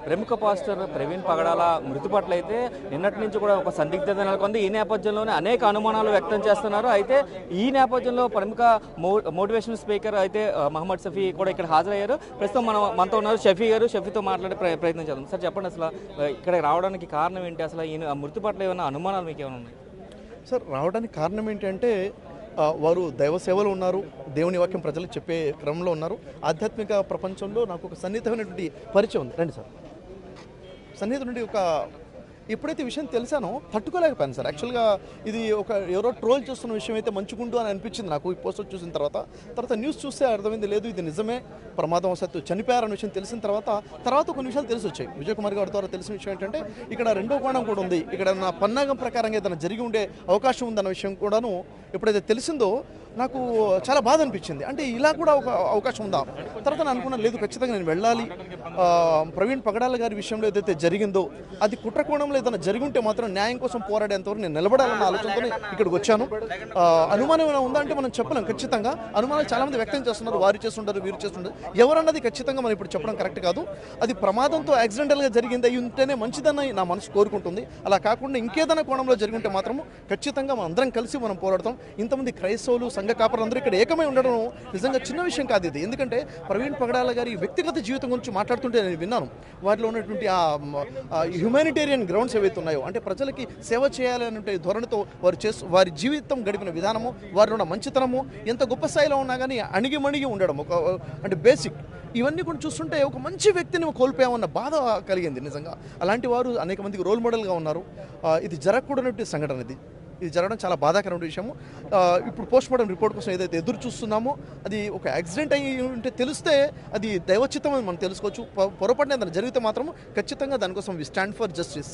ప్రముఖ పాస్టర్ ప్రవీణ్ పగడాల మృతి పట్ల అయితే నిన్నటి నుంచి కూడా ఒక సందిగ్ధత నెలకొంది. ఈ నేపథ్యంలోనే అనేక అనుమానాలు వ్యక్తం చేస్తున్నారు. అయితే ఈ నేపథ్యంలో ప్రముఖ మోటివేషనల్ స్పీకర్ అయితే మహమ్మద్ షఫీ కూడా ఇక్కడ హాజరయ్యారు. ప్రస్తుతం మనతో ఉన్నారు షఫీ గారు. షఫీతో మాట్లాడే ప్రయత్నం చేద్దాం. సార్ చెప్పండి, అసలు ఇక్కడ రావడానికి కారణం ఏంటి? అసలు ఈ మృతి పట్ల ఏమైనా అనుమానాలు మీకు ఏమైనా ఉన్నాయి? సార్, రావడానికి కారణం ఏంటంటే వారు దైవ సేవలో ఉన్నారు, దేవుని వాక్యం ప్రజలకు చెప్పే క్రమంలో ఉన్నారు. ఆధ్యాత్మిక ప్రపంచంలో నాకు ఒక సన్నిహితమైనటువంటి పరిచయం ఉంది. రండి సార్. సన్నిహితుడి నుండి ఎప్పుడైతే విషయం తెలిసానో తట్టుకోలేకపోయాను సార్. యాక్చువల్గా ఇది ఎవరో ట్రోల్ చేస్తున్న విషయం అయితే మంచుకుంటూ అని అనిపించింది నాకు ఈ పోస్టర్ చూసిన తర్వాత న్యూస్ చూస్తే అర్థమైంది, లేదు ఇది నిజమే, ప్రమాదవశాత్తు చనిపోయారన్న విషయం తెలిసిన తర్వాత కొన్ని విషయాలు తెలిసి వచ్చాయి. విజయ్ కుమార్ గారి ద్వారా తెలిసిన విషయం ఏంటంటే ఇక్కడ రెండో కోణం కూడా ఉంది, ఇక్కడ నా పన్నాగం ప్రకారంగా ఏదైనా జరిగి ఉండే అవకాశం ఉందన్న విషయం కూడాను ఎప్పుడైతే తెలిసిందో నాకు చాలా బాధ అనిపించింది. అంటే ఇలా కూడా ఒక అవకాశం ఉందా? తర్వాత నేను అనుకున్నాను, లేదు ఖచ్చితంగా నేను వెళ్ళాలి. ప్రవీణ్ పగడాల గారి విషయంలో ఏదైతే జరిగిందో అది కుట్ర కోణంలో ఏదైనా జరిగి ఉంటే మాత్రం న్యాయం కోసం పోరాడేంతవరకు నేను నిలబడాలన్న ఆలోచనతో ఇక్కడికి వచ్చాను. అనుమానం ఏమైనా ఉందా అంటే మనం చెప్పలేం. ఖచ్చితంగా అనుమానాలు చాలా మంది వ్యక్తం చేస్తున్నారు, వారు చేస్తుంటారు, వీరు చేస్తుంటారు. ఎవరన్నది ఖచ్చితంగా మనం ఇప్పుడు చెప్పడం కరెక్ట్ కాదు. అది ప్రమాదంతో యాక్సిడెంటల్గా జరిగింది అయి ఉంటేనే మంచిదని నా మనసు కోరుకుంటుంది. అలా కాకుండా ఇంకేదైనా కోణంలో జరిగి ఉంటే మాత్రం ఖచ్చితంగా మనం అందరం కలిసి మనం పోరాడతాం. ఇంతమంది క్రైస్తవులు సంఘ కాపరులందరూ ఇక్కడ ఏకమై ఉండడం నిజంగా చిన్న విషయం కాదు ఇది. ఎందుకంటే ప్రవీణ్ పగడాల గారి వ్యక్తిగత జీవితం గురించి మాట్లాడుతుంటే నేను విన్నాను. వారిలో ఉన్నటువంటి హ్యుమానిటేరియన్ గ్రౌండ్స్ ఏవైతే ఉన్నాయో, అంటే ప్రజలకి సేవ చేయాలనే ధోరణితో వారి జీవితం గడిపిన విధానము, వారిలో ఉన్న మంచితనము, ఎంత గొప్ప స్థాయిలో ఉన్నా కానీ అణిగిమణిగి ఉండడం, అంటే బేసిక్ ఇవన్నీ కూడా చూస్తుంటే ఒక మంచి వ్యక్తిని కోల్పోయామన్న బాధ కలిగింది. నిజంగా అలాంటి వారు అనేక మందికి రోల్ మోడల్గా ఉన్నారు. ఇది జరగకూడనటువంటి సంఘటన ఇది జరగడం చాలా బాధాకరమైన విషయము. ఇప్పుడు పోస్ట్ మార్టం రిపోర్ట్ కోసం ఏదైతే ఎదురు చూస్తున్నామో అది ఒక యాక్సిడెంట్ అయ్యి ఉంటే తెలిస్తే అది దైవచిత్తం అని మనం తెలుసుకోవచ్చు. పొరపాటున ఏదైనా జరిగితే మాత్రం ఖచ్చితంగా దానికోసం వి స్టాండ్ ఫర్ జస్టిస్.